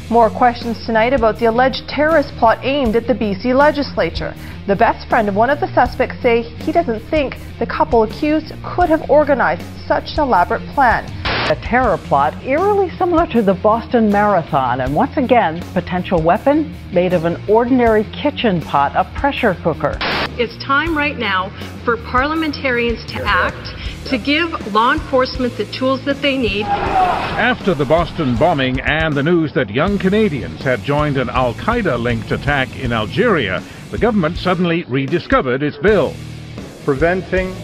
More questions tonight about the alleged terrorist plot aimed at the BC legislature. The best friend of one of the suspects say he doesn't think the couple accused could have organized such an elaborate plan. A terror plot eerily similar to the Boston Marathon, and once again, potential weapon made of an ordinary kitchen pot, a pressure cooker. It's time right now for parliamentarians to act, to give law enforcement the tools that they need. After the Boston bombing and the news that young Canadians had joined an al-Qaeda-linked attack in Algeria, the government suddenly rediscovered its bill. Preventing,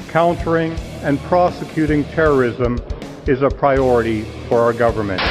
countering, and prosecuting terrorism is a priority for our government.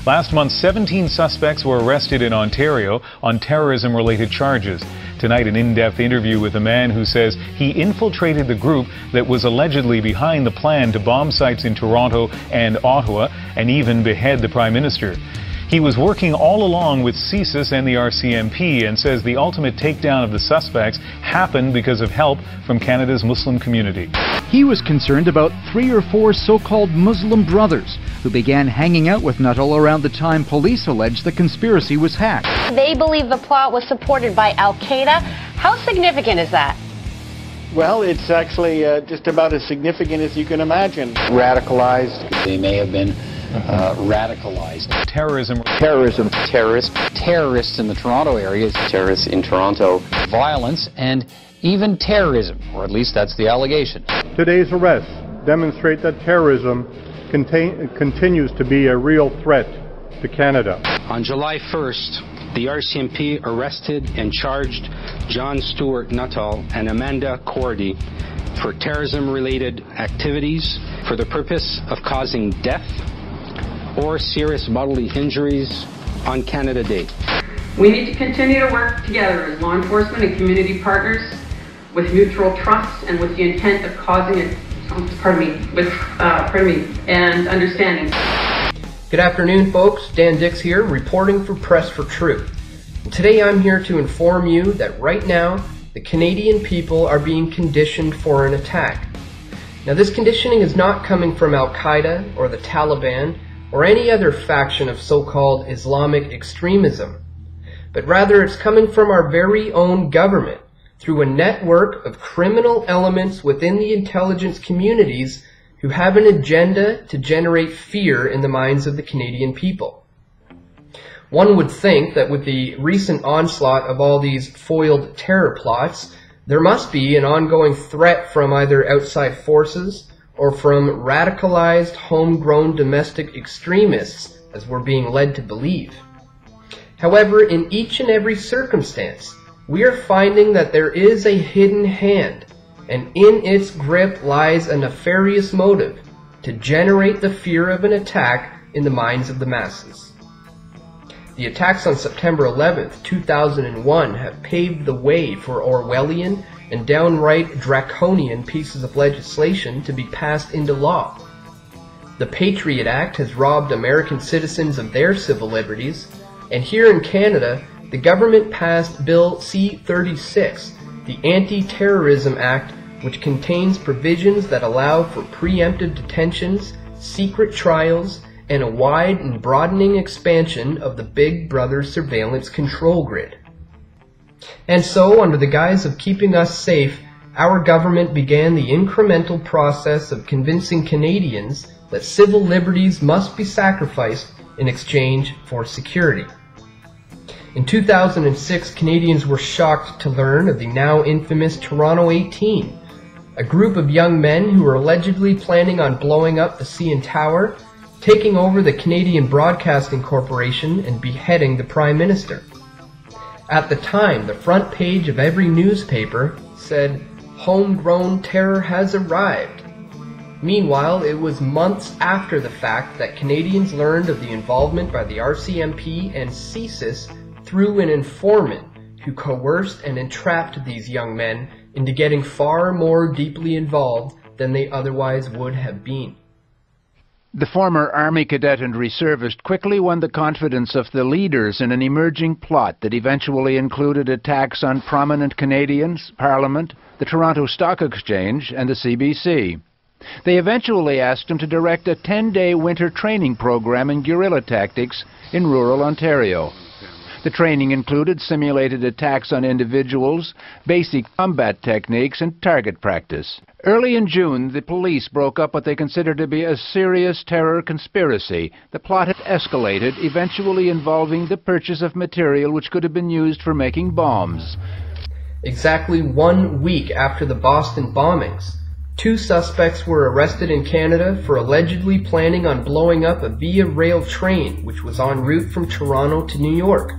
Last month, 17 suspects were arrested in Ontario on terrorism-related charges. Tonight, an in-depth interview with a man who says he infiltrated the group that was allegedly behind the plan to bomb sites in Toronto and Ottawa and even behead the Prime Minister. He was working all along with CSIS and the RCMP and says the ultimate takedown of the suspects happened because of help from Canada's Muslim community. He was concerned about 3 or 4 so-called Muslim brothers who began hanging out with Nuttall around the time police alleged the conspiracy was hacked. They believe the plot was supported by al-Qaeda. How significant is that? Well, it's actually just about as significant as you can imagine. Radicalized. They may have been radicalized. Terrorism. Terrorism. Terrorists. Terrorists in the Toronto area. Terrorists in Toronto. Violence and even terrorism, or at least that's the allegation. Today's arrests demonstrate that terrorism continues to be a real threat to Canada. On July 1st, the RCMP arrested and charged John Stuart Nuttall and Amanda Cordy for terrorism-related activities for the purpose of causing death or serious bodily injuries on Canada Day. We need to continue to work together as law enforcement and community partners with mutual trust and with the intent of causing it, and understanding. Good afternoon, folks. Dan Dix here, reporting for Press for Truth. And today I'm here to inform you that right now, the Canadian people are being conditioned for an attack. Now, this conditioning is not coming from al-Qaeda or the Taliban or any other faction of so-called Islamic extremism, but rather it's coming from our very own government through a network of criminal elements within the intelligence communities who have an agenda to generate fear in the minds of the Canadian people. One would think that with the recent onslaught of all these foiled terror plots, there must be an ongoing threat from either outside forces or from radicalized, homegrown domestic extremists, as we're being led to believe. However, in each and every circumstance, we are finding that there is a hidden hand, and in its grip lies a nefarious motive to generate the fear of an attack in the minds of the masses. The attacks on September 11th, 2001 have paved the way for Orwellian and downright draconian pieces of legislation to be passed into law. The Patriot Act has robbed American citizens of their civil liberties, and here in Canada, the government passed Bill C-36, the Anti-Terrorism Act, which contains provisions that allow for preemptive detentions, secret trials, and a wide and broadening expansion of the Big Brother surveillance control grid. And so, under the guise of keeping us safe, our government began the incremental process of convincing Canadians that civil liberties must be sacrificed in exchange for security. In 2006, Canadians were shocked to learn of the now infamous Toronto 18, a group of young men who were allegedly planning on blowing up the CN Tower, taking over the Canadian Broadcasting Corporation, and beheading the Prime Minister. At the time, the front page of every newspaper said, "Homegrown terror has arrived." Meanwhile, it was months after the fact that Canadians learned of the involvement by the RCMP and CSIS through an informant who coerced and entrapped these young men into getting far more deeply involved than they otherwise would have been. The former Army cadet and reservist quickly won the confidence of the leaders in an emerging plot that eventually included attacks on prominent Canadians, Parliament, the Toronto Stock Exchange, and the CBC. They eventually asked him to direct a 10-day winter training program in guerrilla tactics in rural Ontario. The training included simulated attacks on individuals, basic combat techniques, and target practice. Early in June, the police broke up what they considered to be a serious terror conspiracy. The plot had escalated, eventually involving the purchase of material which could have been used for making bombs. Exactly 1 week after the Boston bombings, 2 suspects were arrested in Canada for allegedly planning on blowing up a Via Rail train which was en route from Toronto to New York.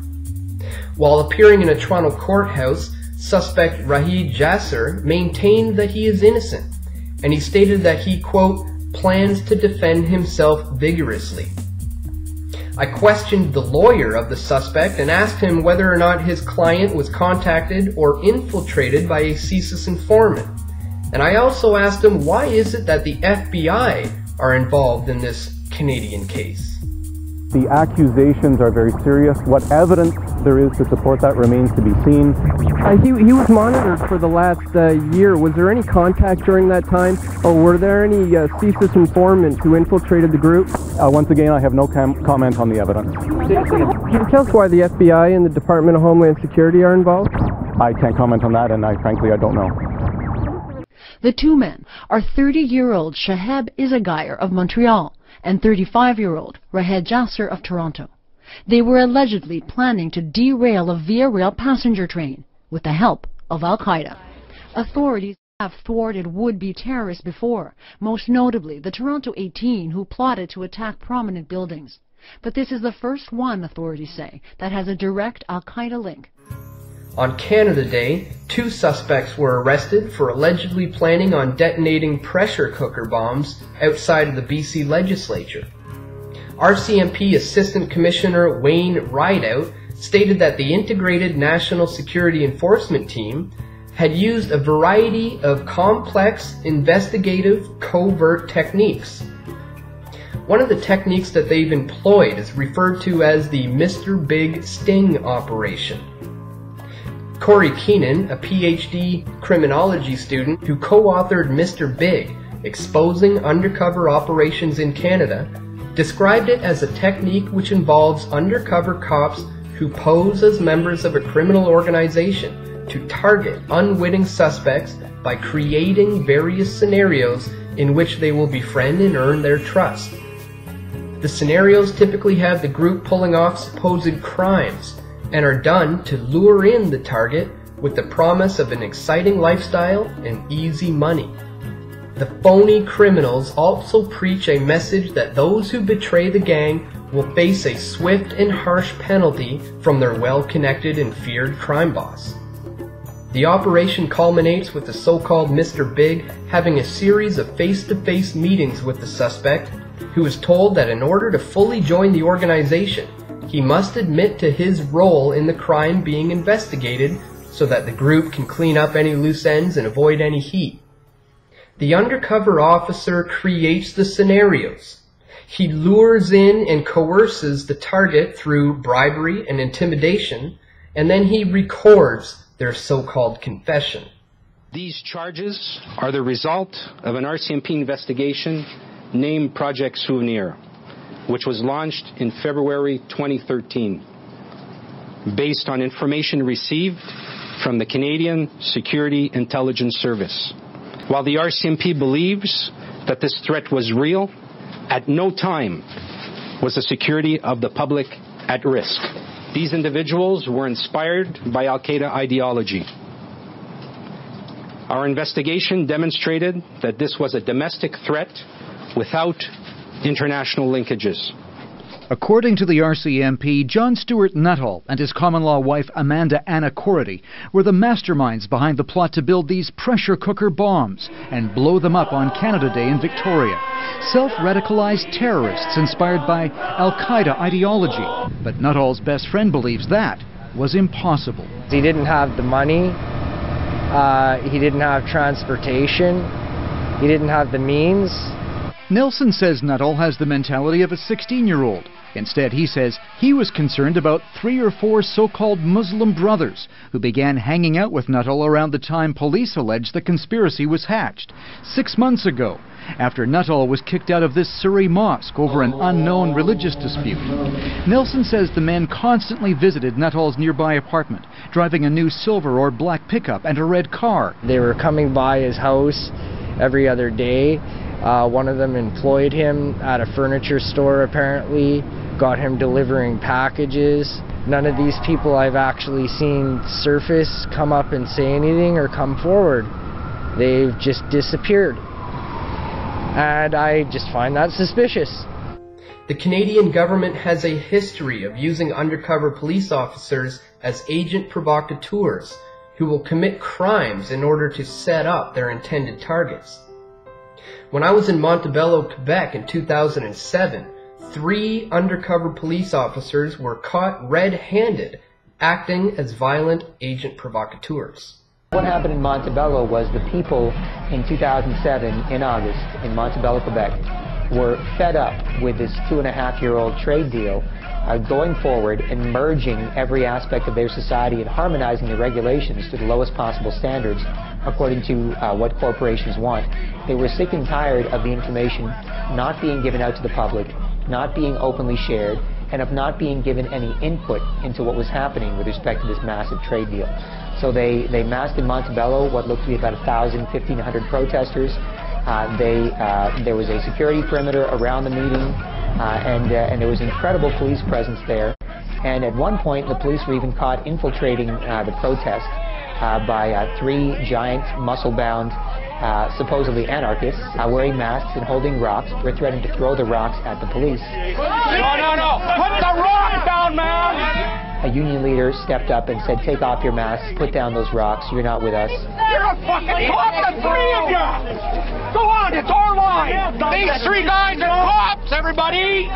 While appearing in a Toronto courthouse, suspect Rahid Jasser maintained that he is innocent, and he stated that he, quote, plans to defend himself vigorously. I questioned the lawyer of the suspect and asked him whether or not his client was contacted or infiltrated by a CSIS informant. And I also asked him why is it that the FBI are involved in this Canadian case. The accusations are very serious. What evidence there is to support that remains to be seen. He was monitored for the last year. Was there any contact during that time, or were there any CSIS informants who infiltrated the group? Once again, I have no comment on the evidence. Can you tell us why the FBI and the Department of Homeland Security are involved? I can't comment on that, and frankly, I don't know. The 2 men are 30-year-old Shahab Izagayr of Montreal and 35-year-old Rahed Jasser of Toronto. They were allegedly planning to derail a Via Rail passenger train with the help of Al-Qaeda. Authorities have thwarted would-be terrorists before, most notably the Toronto 18 who plotted to attack prominent buildings. But this is the first one, authorities say, that has a direct Al-Qaeda link. On Canada Day, 2 suspects were arrested for allegedly planning on detonating pressure cooker bombs outside of the BC legislature. RCMP Assistant Commissioner Wayne Rideout stated that the Integrated National Security Enforcement Team had used a variety of complex investigative covert techniques. One of the techniques that they've employed is referred to as the Mr. Big Sting operation. Corey Keenan, a PhD criminology student who co-authored Mr. Big, Exposing Undercover Operations in Canada, described it as a technique which involves undercover cops who pose as members of a criminal organization to target unwitting suspects by creating various scenarios in which they will befriend and earn their trust. The scenarios typically have the group pulling off supposed crimes and are done to lure in the target with the promise of an exciting lifestyle and easy money. The phony criminals also preach a message that those who betray the gang will face a swift and harsh penalty from their well-connected and feared crime boss. The operation culminates with the so-called Mr. Big having a series of face-to-face meetings with the suspect, who is told that in order to fully join the organization, he must admit to his role in the crime being investigated so that the group can clean up any loose ends and avoid any heat. The undercover officer creates the scenarios. He lures in and coerces the target through bribery and intimidation, and then he records their so-called confession. These charges are the result of an RCMP investigation named Project Souvenir, which was launched in February 2013, based on information received from the Canadian Security Intelligence Service. While the RCMP believes that this threat was real, at no time was the security of the public at risk. These individuals were inspired by Al-Qaeda ideology. Our investigation demonstrated that this was a domestic threat without international linkages. According to the RCMP, John Stuart Nuttall and his common-law wife Amanda Anna Cordy were the masterminds behind the plot to build these pressure cooker bombs and blow them up on Canada Day in Victoria. Self-radicalized terrorists inspired by Al-Qaeda ideology. But Nuttall's best friend believes that was impossible. He didn't have the money, he didn't have transportation, he didn't have the means. Nelson says Nuttall has the mentality of a 16-year-old. Instead, he says he was concerned about 3 or 4 so-called Muslim brothers who began hanging out with Nuttall around the time police alleged the conspiracy was hatched 6 months ago, after Nuttall was kicked out of this Surrey mosque over an unknown religious dispute. Nelson says the men constantly visited Nuttall's nearby apartment, driving a new silver or black pickup and a red car. They were coming by his house every other day. One of them employed him at a furniture store, apparently, got him delivering packages. None of these people I've actually seen surface, come up and say anything or come forward. They've just disappeared. And I just find that suspicious. The Canadian government has a history of using undercover police officers as agent provocateurs who will commit crimes in order to set up their intended targets. When I was in Montebello, Quebec in 2007, 3 undercover police officers were caught red-handed acting as violent agent provocateurs. What happened in Montebello was the people in 2007, in August, in Montebello, Quebec, were fed up with this 2.5-year-old trade deal, going forward and merging every aspect of their society and harmonizing the regulations to the lowest possible standards according to what corporations want. They were sick and tired of the information not being given out to the public, not being openly shared, and of not being given any input into what was happening with respect to this massive trade deal. So they massed in Montebello what looked to be about 1,000, 1,500 protesters. There was a security perimeter around the meeting, and there was incredible police presence there. And at one point, the police were even caught infiltrating the protest by 3 giant, muscle-bound, supposedly anarchists, wearing masks and holding rocks. Were threatening to throw the rocks at the police. No! Put the rock down, man! A union leader stepped up and said, "Take off your masks, put down those rocks, you're not with us." You're a fucking cop, the 3 of you! Go on, it's our line! These 3 guys are cops, everybody!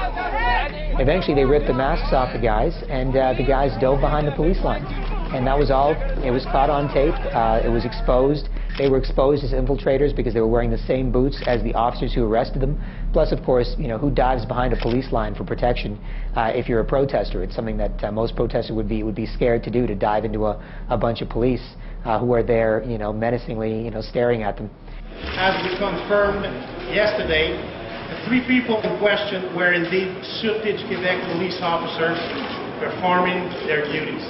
Eventually they ripped the masks off the guys, and the guys dove behind the police line. And that was all. It was caught on tape. It was exposed. They were exposed as infiltrators because they were wearing the same boots as the officers who arrested them. Plus, of course, who dives behind a police line for protection if you're a protester? It's something that most protesters would be scared to do, to dive into a bunch of police who are there, menacingly, staring at them. As we confirmed yesterday, the 3 people in question were indeed suited Quebec police officers performing their duties.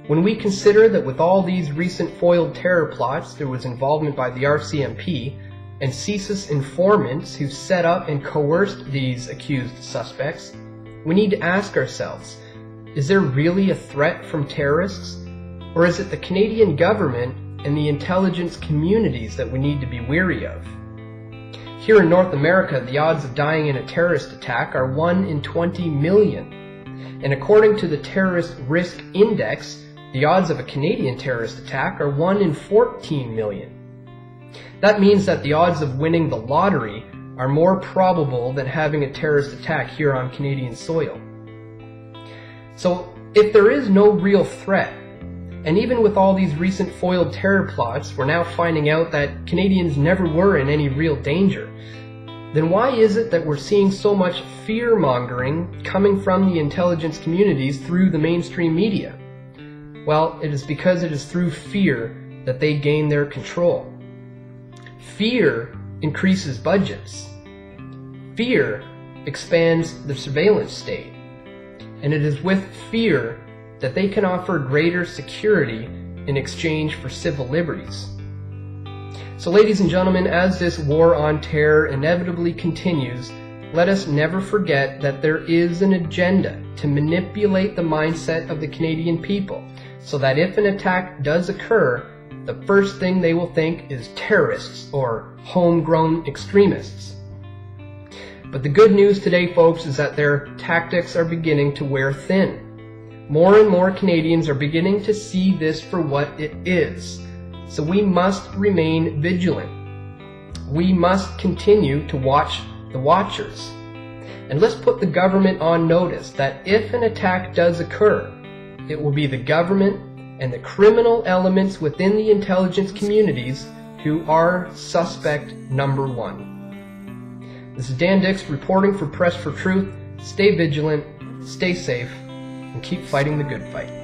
When we consider that with all these recent foiled terror plots, there was involvement by the RCMP and CSIS informants who set up and coerced these accused suspects, we need to ask ourselves, is there really a threat from terrorists? Or is it the Canadian government and the intelligence communities that we need to be wary of? Here in North America, the odds of dying in a terrorist attack are 1 in 20 million. And according to the Terrorist Risk Index, the odds of a Canadian terrorist attack are 1 in 14 million. That means that the odds of winning the lottery are more probable than having a terrorist attack here on Canadian soil. So, if there is no real threat, and even with all these recent foiled terror plots, we're now finding out that Canadians never were in any real danger, then why is it that we're seeing so much fear-mongering coming from the intelligence communities through the mainstream media? Well, it is because it is through fear that they gain their control. Fear increases budgets. Fear expands the surveillance state. And it is with fear that they can offer greater security in exchange for civil liberties. So ladies and gentlemen, as this war on terror inevitably continues, let us never forget that there is an agenda to manipulate the mindset of the Canadian people, so that if an attack does occur, the first thing they will think is terrorists or homegrown extremists. But the good news today, folks, is that their tactics are beginning to wear thin. More and more Canadians are beginning to see this for what it is. So we must remain vigilant. We must continue to watch the watchers. And let's put the government on notice that if an attack does occur, it will be the government and the criminal elements within the intelligence communities who are suspect number 1. This is Dan Dix reporting for Press for Truth. Stay vigilant, stay safe, and keep fighting the good fight.